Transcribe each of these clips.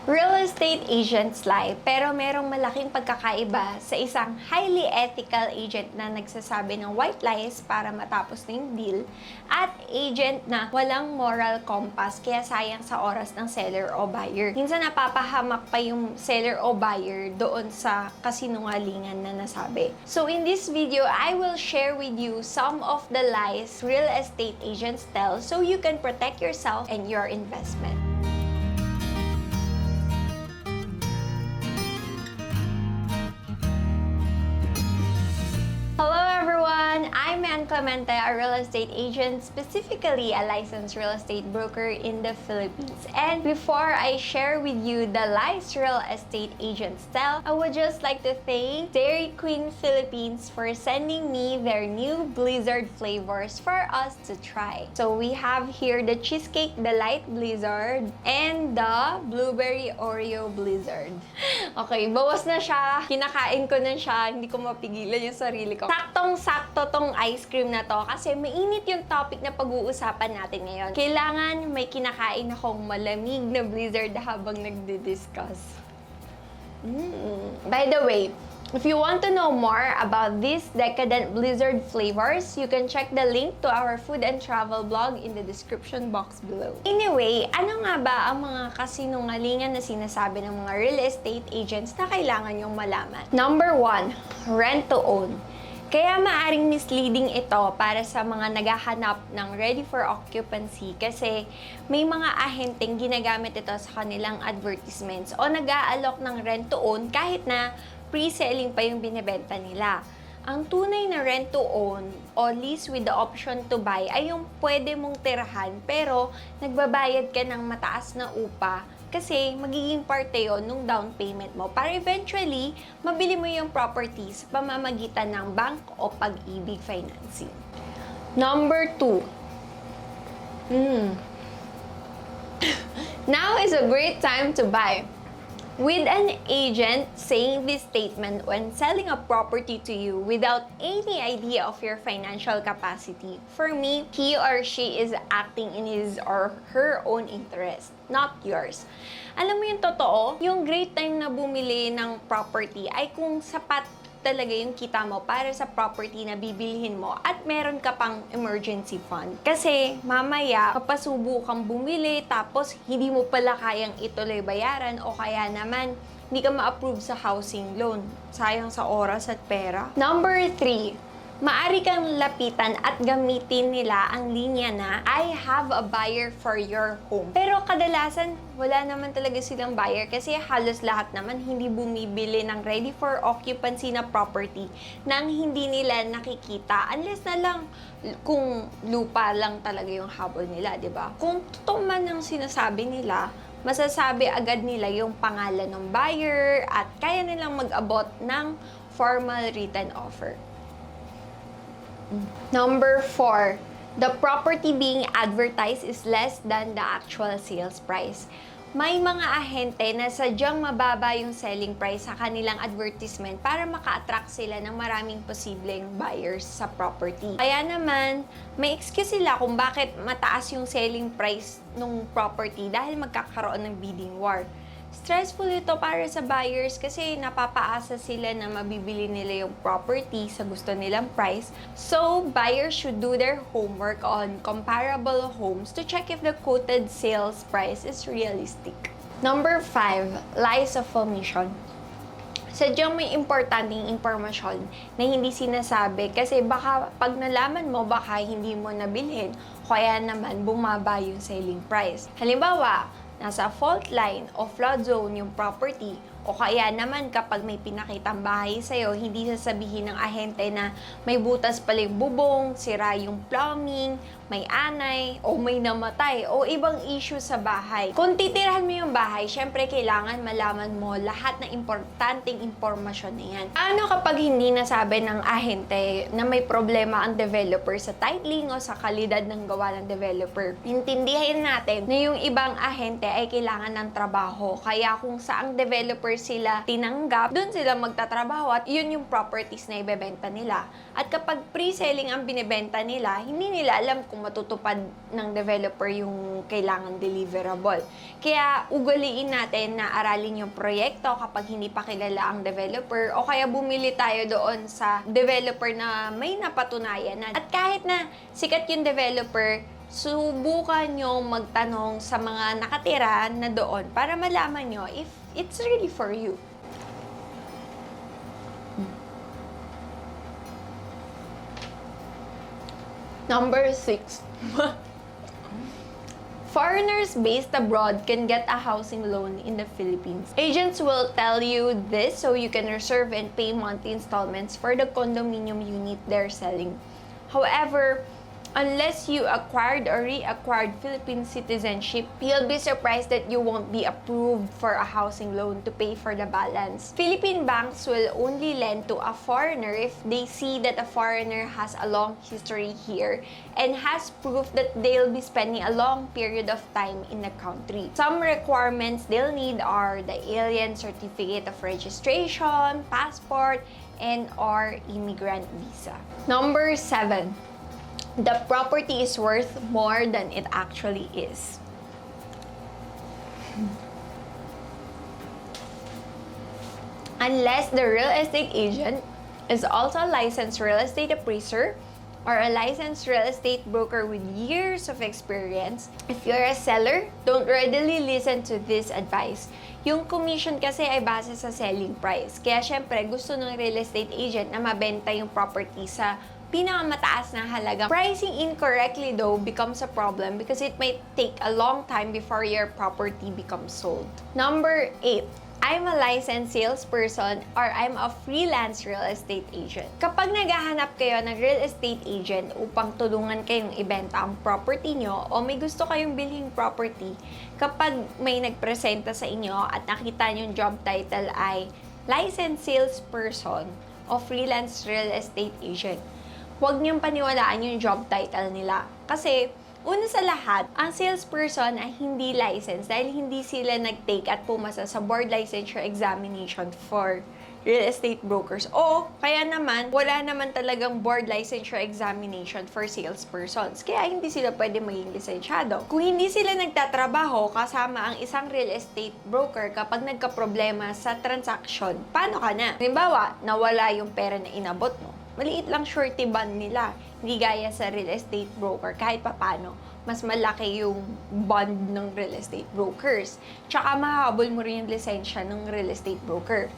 Real estate agents lie, pero merong malaking pagkakaiba sa isang highly ethical agent na nagsasabi ng white lies para matapos na yung deal at agent na walang moral compass kaya sayang sa oras ng seller o buyer. Minsan napapahamak pa yung seller o buyer doon sa kasinungalingan na nasabi. So in this video, I will share with you some of the lies real estate agents tell so you can protect yourself and your investment. Hello everyone! I'm Ann Clemente, a real estate agent, specifically a licensed real estate broker in the Philippines. And before I share with you the lies real estate agents tell, I would just like to thank Dairy Queen Philippines for sending me their new Blizzard flavors for us to try. So we have here the Cheesecake Delight Blizzard and the Blueberry Oreo Blizzard. Okay, bawas na siya. Kinakain ko na siya. Hindi ko mapigilan yung sarili ko. Saktong-sakto tong ice cream na to kasi mainit yung topic na pag-uusapan natin ngayon. Kailangan may kinakain akong malamig na blizzard habang nagdi-discuss. By the way, if you want to know more about these decadent blizzard flavors, you can check the link to our food and travel blog in the description box below. Anyway, ano nga ba ang mga kasinungalingan na sinasabi ng mga real estate agents na kailangan yung malaman? Number 1, rent to own. Kaya maaring misleading ito para sa mga naghahanap ng ready for occupancy kasi may mga ahenteng ginagamit ito sa kanilang advertisements o nag-aalok ng rent to own kahit na pre-selling pa yung binebenta nila. Ang tunay na rent to own o lease with the option to buy ay yung pwede mong tirahan pero nagbabayad ka ng mataas na upa kasi magiging parte yon nung down payment mo para eventually mabili mo yung properties sa pamamagitan ng bank o pag-ibig financing. Number 2. Now is a great time to buy. With an agent saying this statement when selling a property to you without any idea of your financial capacity, for me, he or she is acting in his or her own interest, not yours. Alam mo yung totoo, yung great time na bumili ng property ay kung sapat talaga yung kita mo para sa property na bibilhin mo at meron ka pang emergency fund. Kasi mamaya, kapasubo kang bumili tapos hindi mo pala kayang ituloy bayaran o kaya naman hindi ka ma-approve sa housing loan. Sayang sa oras at pera. Number 3. Maari kang lapitan at gamitin nila ang linya na I have a buyer for your home. Pero kadalasan, wala naman talaga silang buyer kasi halos lahat naman hindi bumibili ng ready for occupancy na property nang hindi nila nakikita unless na lang kung lupa lang talaga yung habol nila, di ba? Kung totoo man ang sinasabi nila, masasabi agad nila yung pangalan ng buyer at kaya nilang mag-abot ng formal written offer. Number 4, the property being advertised is less than the actual sales price. May mga ahente na sadyang mababa yung selling price sa kanilang advertisement para maka-attract sila ng maraming posibleng buyers sa property. Kaya naman, may excuse sila kung bakit mataas yung selling price ng property dahil magkakaroon ng bidding war. Stressful ito para sa buyers kasi napapaasa sila na mabibili nila yung property sa gusto nilang price. So, buyers should do their homework on comparable homes to check if the quoted sales price is realistic. Number 5, lies of omission. Sadyang may importanteng impormasyon na hindi sinasabi kasi baka pag nalaman mo baka hindi mo nabilhin kaya naman bumaba yung selling price. Halimbawa, nasa fault line o flood zone yung property o kaya naman kapag may pinakitang bahay sa'yo, hindi sasabihin ng ahente na may butas pala yung bubong, sira yung plumbing, may anay, o may namatay, o ibang issue sa bahay. Kung titirahan mo yung bahay, syempre kailangan malaman mo lahat ng importanteng impormasyon na yan. Ano kapag hindi nasabi ng ahente na may problema ang developer sa titling o sa kalidad ng gawa ng developer? Intindihin natin na yung ibang ahente ay kailangan ng trabaho. Kaya kung saang developer sila tinanggap, doon sila magtatrabaho at yun yung properties na ibebenta nila. At kapag pre-selling ang binibenta nila, hindi nila alam kung matutupad ng developer yung kailangan deliverable. Kaya ugaliin natin na aralin yung proyekto kapag hindi pa kilala ang developer o kaya bumili tayo doon sa developer na may napatunayan na. At kahit na sikat yung developer, subukan nyo magtanong sa mga nakatira na doon para malaman nyo if it's really for you. Number 6. Foreigners based abroad can get a housing loan in the Philippines. Agents will tell you this so you can reserve and pay monthly installments for the condominium unit they're selling. However, unless you acquired or reacquired Philippine citizenship, you'll be surprised that you won't be approved for a housing loan to pay for the balance. Philippine banks will only lend to a foreigner if they see that a foreigner has a long history here and has proof that they'll be spending a long period of time in the country. Some requirements they'll need are the alien certificate of registration, passport, and or immigrant visa. Number 7. The property is worth more than it actually is. Unless the real estate agent is also a licensed real estate appraiser or a licensed real estate broker with years of experience, if you're a seller, don't readily listen to this advice. Yung commission kasi ay base sa selling price. Kaya syempre, gusto ng real estate agent na mabenta yung property sa pinakamataas na halaga. Pricing incorrectly though becomes a problem because it might take a long time before your property becomes sold. Number 8. I'm a licensed salesperson or I'm a freelance real estate agent. Kapag naghahanap kayo ng real estate agent upang tulungan kayong ibenta ang property nyo o may gusto kayong bilhing property, kapag may nagpresenta sa inyo at nakita nyo yung job title ay licensed salesperson o freelance real estate agent, huwag niyong paniwalaan yung job title nila. Kasi, una sa lahat, ang salesperson ay hindi licensed dahil hindi sila nag-take at pumasa sa board licensure examination for real estate brokers. O, kaya naman, wala naman talagang board licensure examination for salespersons. Kaya hindi sila pwede maging lisensyado. Kung hindi sila nagtatrabaho kasama ang isang real estate broker kapag nagka-problema sa transaction, paano ka na? Halimbawa, nawala yung pera na inabot mo. Maliit lang surety bond nila. Hindi gaya sa real estate broker. Kahit papano, mas malaki yung bond ng real estate brokers. Tsaka mahabol mo rin yung lisensya ng real estate broker.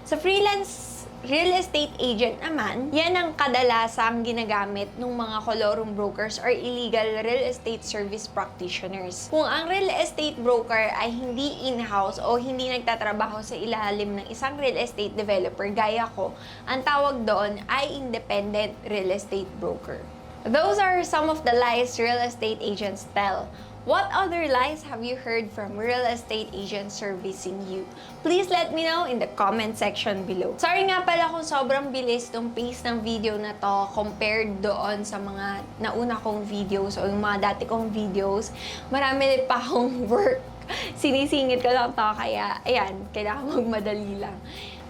Sa freelance real estate agent naman, yan ang kadalasang ginagamit ng mga kolorum brokers or illegal real estate service practitioners. Kung ang real estate broker ay hindi in-house o hindi nagtatrabaho sa ilalim ng isang real estate developer gaya ko, ang tawag doon ay independent real estate broker. Those are some of the lies real estate agents tell. What other lies have you heard from real estate agents servicing you? Please let me know in the comment section below. Sorry nga pala kung sobrang bilis tong pace ng video na to compared doon sa mga nauna kong videos o yung mga dati kong videos. Marami pa akong work. Sinisingit ko lang to kaya ayan, kailangan magmadali lang.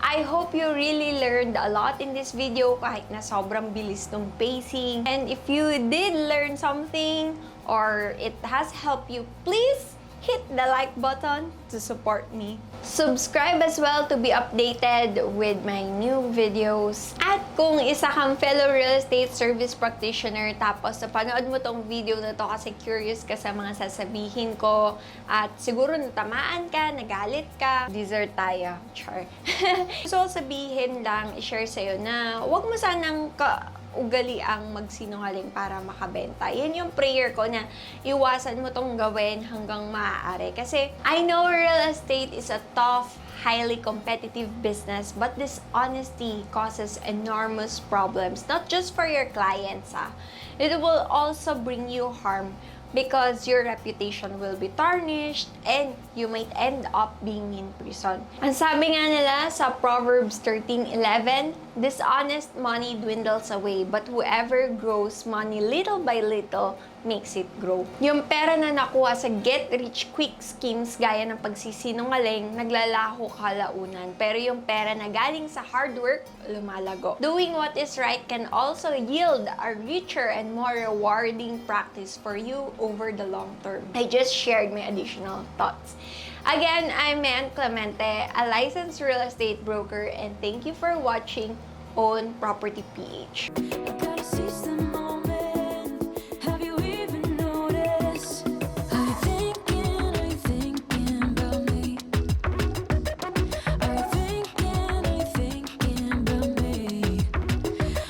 I hope you really learned a lot in this video kahit na sobrang bilis ng pacing. And if you did learn something or it has helped you, please hit the like button to support me. Subscribe as well to be updated with my new videos. At kung isa kang fellow real estate service practitioner tapos napanood mo tong video na to kasi curious ka sa mga sasabihin ko at siguro natamaan ka, nagalit ka, dessert tayo. Char. So sabihin lang, i-share sa'yo na huwag mo sanang ugali ang magsinungaling para makabenta. Yan yung prayer ko na iwasan mo tong gawin hanggang maaari. Kasi I know real estate is a tough, highly competitive business, but dishonesty causes enormous problems, not just for your clients. It will also bring you harm because your reputation will be tarnished and you might end up being in prison. Ang sabi nga nila sa Proverbs 13:11, dishonest money dwindles away, but whoever grows money little by little makes it grow. Yung pera na nakuha sa get-rich-quick schemes gaya ng pagsisinungaling, naglalaho kalaunan. Pero yung pera na galing sa hard work, lumalago. Doing what is right can also yield a richer and more rewarding practice for you over the long term. I just shared my additional thoughts. Again, I'm Mean Clemente, a licensed real estate broker, and thank you for watching Own Property PH.